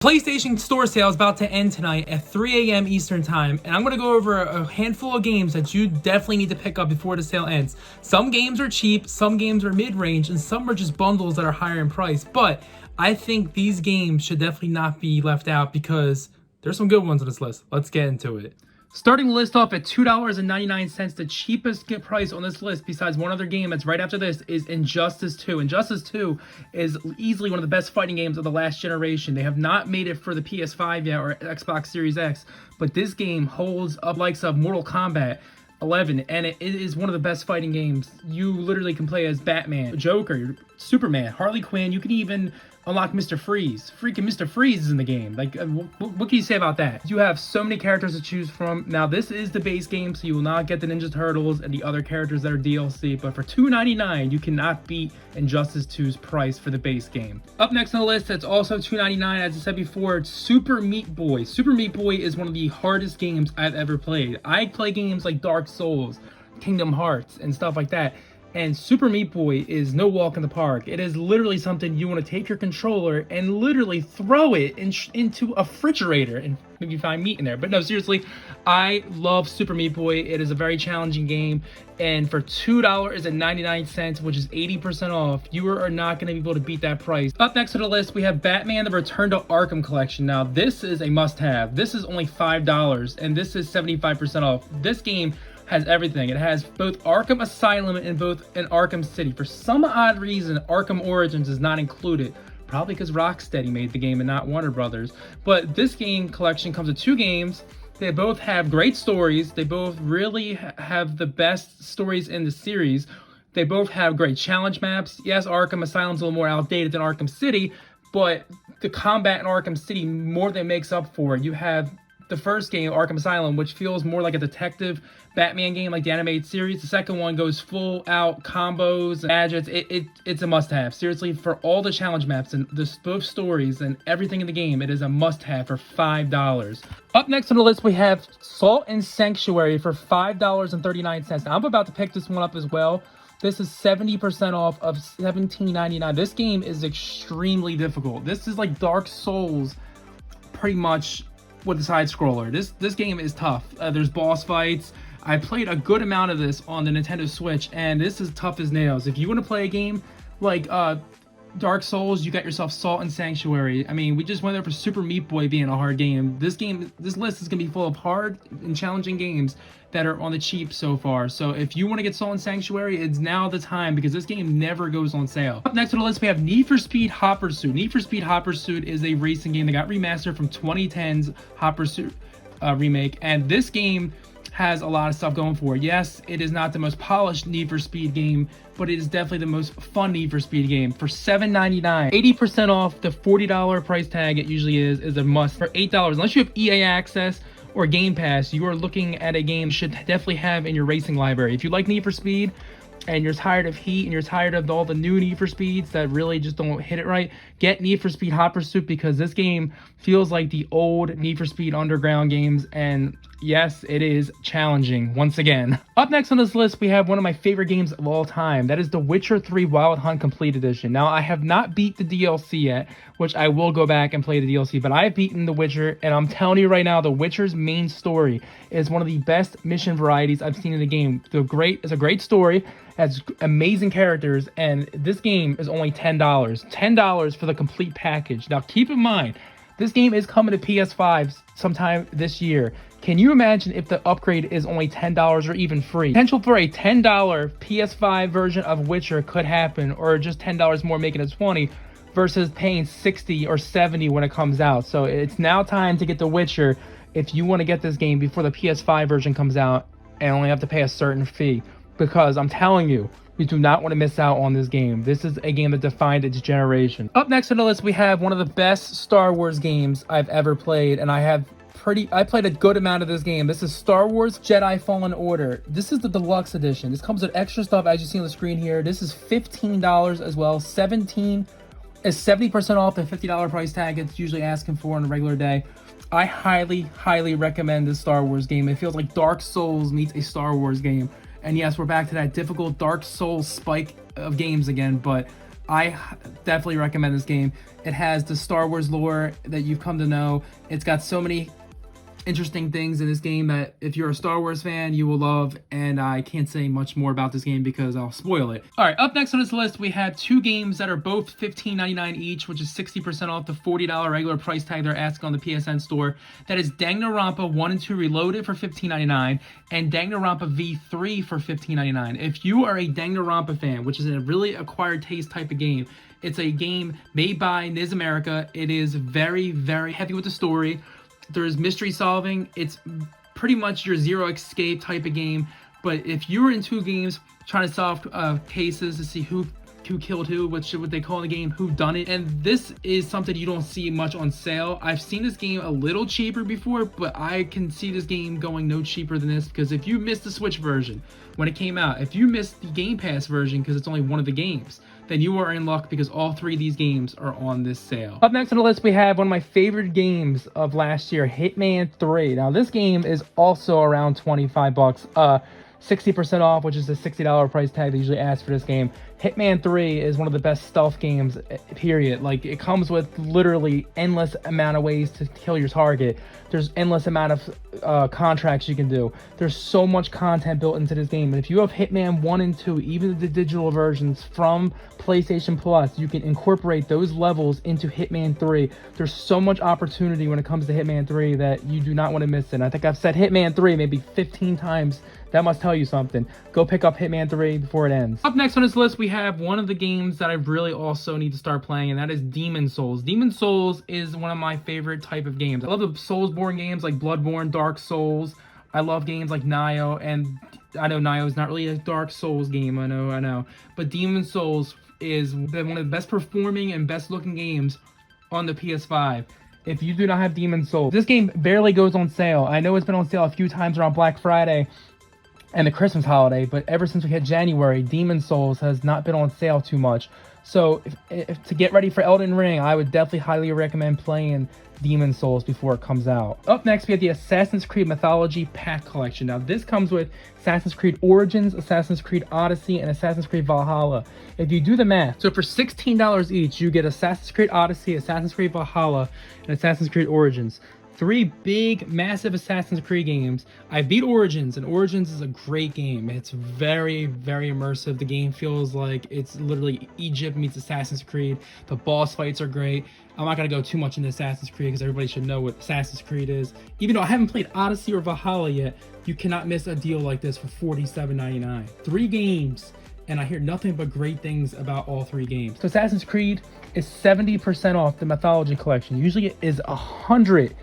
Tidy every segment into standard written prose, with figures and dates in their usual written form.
PlayStation Store sale is about to end tonight at 3 a.m. Eastern Time, and I'm going to go over a handful of games that you definitely need to pick up before the sale ends. Some games are cheap, some games are mid-range, and some are just bundles that are higher in price, but I think these games should definitely not be left out because there's some good ones on this list. Let's get into it. Starting the list off at $2.99, the cheapest price on this list, besides one other game that's right after this, is Injustice 2. Injustice 2 is easily one of the best fighting games of the last generation. They have not made it for the PS5 yet or Xbox Series X, but this game holds up likes of Mortal Kombat 11, and it is one of the best fighting games. You literally can play as Batman, Joker, Superman, Harley Quinn. You can even unlock Mr. Freeze. Freaking Mr. Freeze is in the game. Like, what can you say about that? You have so many characters to choose from. Now, this is the base game, so you will not get the Ninja Turtles and the other characters that are DLC, but for $2.99, you cannot beat Injustice 2's price for the base game. Up next on the list, that's also $2.99, as I said before, Super Meat Boy. Super Meat Boy is one of the hardest games I've ever played. I play games like Dark Souls, Kingdom Hearts, and stuff like that. And Super Meat Boy is no walk in the park. It is literally something you want to take your controller and literally throw it into a refrigerator and maybe find meat in there. But no, seriously, I love Super Meat Boy. It is a very challenging game. And for $2.99, which is 80% off, you are not going to be able to beat that price. Up next to the list, we have Batman The Return to Arkham Collection. Now, this is a must-have. This is only $5, and this is 75% off. This game has everything. It has both Arkham Asylum and Arkham City. For some odd reason, Arkham Origins is not included. Probably because Rocksteady made the game and not Warner Brothers. But this game collection comes with 2 games. They both have great stories. They both really have the best stories in the series. They both have great challenge maps. Yes, Arkham Asylum's a little more outdated than Arkham City, but the combat in Arkham City more than makes up for it. You have the first game, Arkham Asylum, which feels more like a detective Batman game, like the animated series. The second one goes full out combos and gadgets. It's a must-have. Seriously, for all the challenge maps and both stories and everything in the game, it is a must-have for $5. Up next on the list, we have Salt and Sanctuary for $5.39. Now, I'm about to pick this one up as well. This is 70% off of $17.99. This game is extremely difficult. This is like Dark Souls, pretty much, with a side scroller. This game is tough. There's boss fights. I played a good amount of this on the Nintendo Switch, and this is tough as nails. If you want to play a game like Dark Souls, you got yourself Salt and Sanctuary. I mean, we just went there for Super Meat Boy being a hard game. This list is gonna be full of hard and challenging games that are on the cheap so far. So if you want to get Salt and Sanctuary, it's now the time, because this game never goes on sale. Up next on the list, we have Need for Speed Hot Pursuit. Need for Speed Hot Pursuit is a racing game that got remastered from 2010's Hot Pursuit remake, and this game has a lot of stuff going for it. Yes, it is not the most polished Need for Speed game, but it is definitely the most fun Need for Speed game. For $7.99, 80% off the $40 price tag it usually is a must. For $8, unless you have EA access or Game Pass, you are looking at a game you should definitely have in your racing library. If you like Need for Speed and you're tired of Heat and you're tired of all the new Need for Speeds that really just don't hit it right, get Need for Speed Hot Pursuit, because this game feels like the old Need for Speed Underground games, and yes, it is challenging once again. Up next on this list, we have one of my favorite games of all time. That is The Witcher 3 Wild Hunt Complete Edition. Now, I have not beat the DLC yet, which I will go back and play the DLC, but I've beaten The Witcher, and I'm telling you right now, The Witcher's main story is one of the best mission varieties I've seen in the game. It's a great story, has amazing characters, and this game is only $10. $10 for the complete package. Now, keep in mind, this game is coming to PS5 sometime this year. Can you imagine if the upgrade is only $10 or even free? Potential for a $10 PS5 version of Witcher could happen, or just $10 more, making it $20, versus paying $60 or $70 when it comes out. So it's now time to get The Witcher if you want to get this game before the PS5 version comes out and only have to pay a certain fee. Because I'm telling you, you do not want to miss out on this game. This is a game that defined its generation. Up next on the list, we have one of the best Star Wars games I've ever played, and I played a good amount of this game. This is Star Wars Jedi Fallen Order. This is the deluxe edition. This comes with extra stuff, as you see on the screen here. This is $15 as well. 17 is 70% off the $50 price tag it's usually asking for on a regular day. I highly recommend this Star Wars game. It feels like Dark Souls meets a Star Wars game. And yes, we're back to that difficult Dark Souls spike of games again, but I definitely recommend this game. It has the Star Wars lore that you've come to know. It's got so many interesting things in this game that if you're a Star Wars fan, you will love, and I can't say much more about this game because I'll spoil it. All right, up next on this list, we have two games that are both $15.99 each, which is 60% off the $40 regular price tag they're asking on the PSN store. That is Danganronpa 1 and 2 Reloaded for $15.99 and Danganronpa V3 for $15.99. If you are a Danganronpa fan, which is a really acquired taste type of game, it's a game made by Niz America. It is very, very heavy with the story. There's mystery solving. It's pretty much your Zero Escape type of game. But if you're into games trying to solve cases to see who killed who, what they call in the game, who done it, and this is something you don't see much on sale. I've seen this game a little cheaper before, but I can see this game going no cheaper than this, because if you missed the Switch version when it came out, if you missed the Game Pass version because it's only one of the games, then you are in luck, because all three of these games are on this sale. Up next on the list, we have one of my favorite games of last year, Hitman 3. Now, this game is also around 25 bucks. 60% off, which is the $60 price tag they usually ask for this game. Hitman 3 is one of the best stealth games, period. Like, it comes with literally endless amount of ways to kill your target. There's endless amount of contracts you can do. There's so much content built into this game. And if you have Hitman 1 and 2, even the digital versions from PlayStation Plus, you can incorporate those levels into Hitman 3. There's so much opportunity when it comes to Hitman 3 that you do not want to miss it. And I think I've said Hitman 3 maybe 15 times. That must tell you something. Go pick up Hitman 3 before it ends. Up next on this list, we have one of the games that I really also need to start playing, and that is Demon's Souls. Demon's Souls is one of my favorite type of games. I love the Soulsborne games like Bloodborne, Dark Souls. I love games like Nioh, and I know Nioh is not really a Dark Souls game, I know. But Demon's Souls is one of the best performing and best looking games on the PS5. If you do not have Demon's Souls, this game barely goes on sale. I know it's been on sale a few times around Black Friday and the Christmas holiday, but ever since we hit January, Demon's Souls has not been on sale too much. So if to get ready for Elden Ring, I would definitely highly recommend playing Demon's Souls before it comes out. Up next, we have the Assassin's Creed Mythology Pack Collection. Now, this comes with Assassin's Creed Origins, Assassin's Creed Odyssey, and Assassin's Creed Valhalla. If you do the math, so for $16 each, you get Assassin's Creed Odyssey, Assassin's Creed Valhalla, and Assassin's Creed Origins. Three big, massive Assassin's Creed games. I beat Origins, and Origins is a great game. It's very, very immersive. The game feels like it's literally Egypt meets Assassin's Creed. The boss fights are great. I'm not going to go too much into Assassin's Creed because everybody should know what Assassin's Creed is. Even though I haven't played Odyssey or Valhalla yet, you cannot miss a deal like this for $47.99. 3 games, and I hear nothing but great things about all 3 games. So Assassin's Creed is 70% off the Mythology Collection. Usually it is $160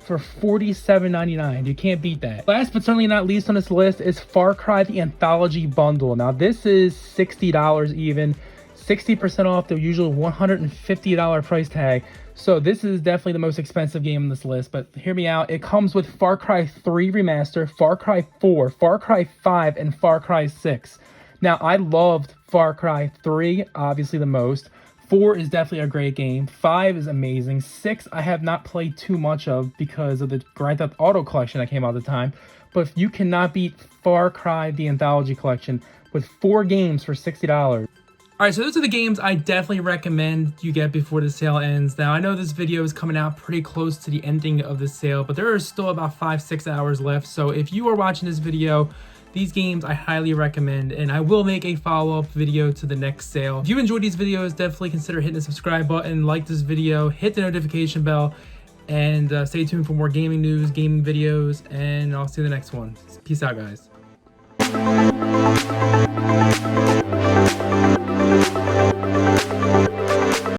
for $47.99. You can't beat that. Last but certainly not least on this list is Far Cry the Anthology Bundle. Now this is $60 even, 60% off the usual $150 price tag. So this is definitely the most expensive game on this list, but hear me out. It comes with Far Cry 3 Remaster, Far Cry 4, Far Cry 5, and Far Cry 6. Now I loved Far Cry 3, obviously the most. 4 is definitely a great game. 5 is amazing. 6 I have not played too much of because of the Grand Theft Auto collection that came out at the time. But you cannot beat Far Cry the Anthology Collection with 4 games for $60. Alright, so those are the games I definitely recommend you get before the sale ends. Now, I know this video is coming out pretty close to the ending of the sale, but there are still about 5-6 hours left. So if you are watching this video, these games I highly recommend, and I will make a follow-up video to the next sale. If you enjoyed these videos, definitely consider hitting the subscribe button, like this video, hit the notification bell, and stay tuned for more gaming news, gaming videos, and I'll see you in the next one. Peace out, guys.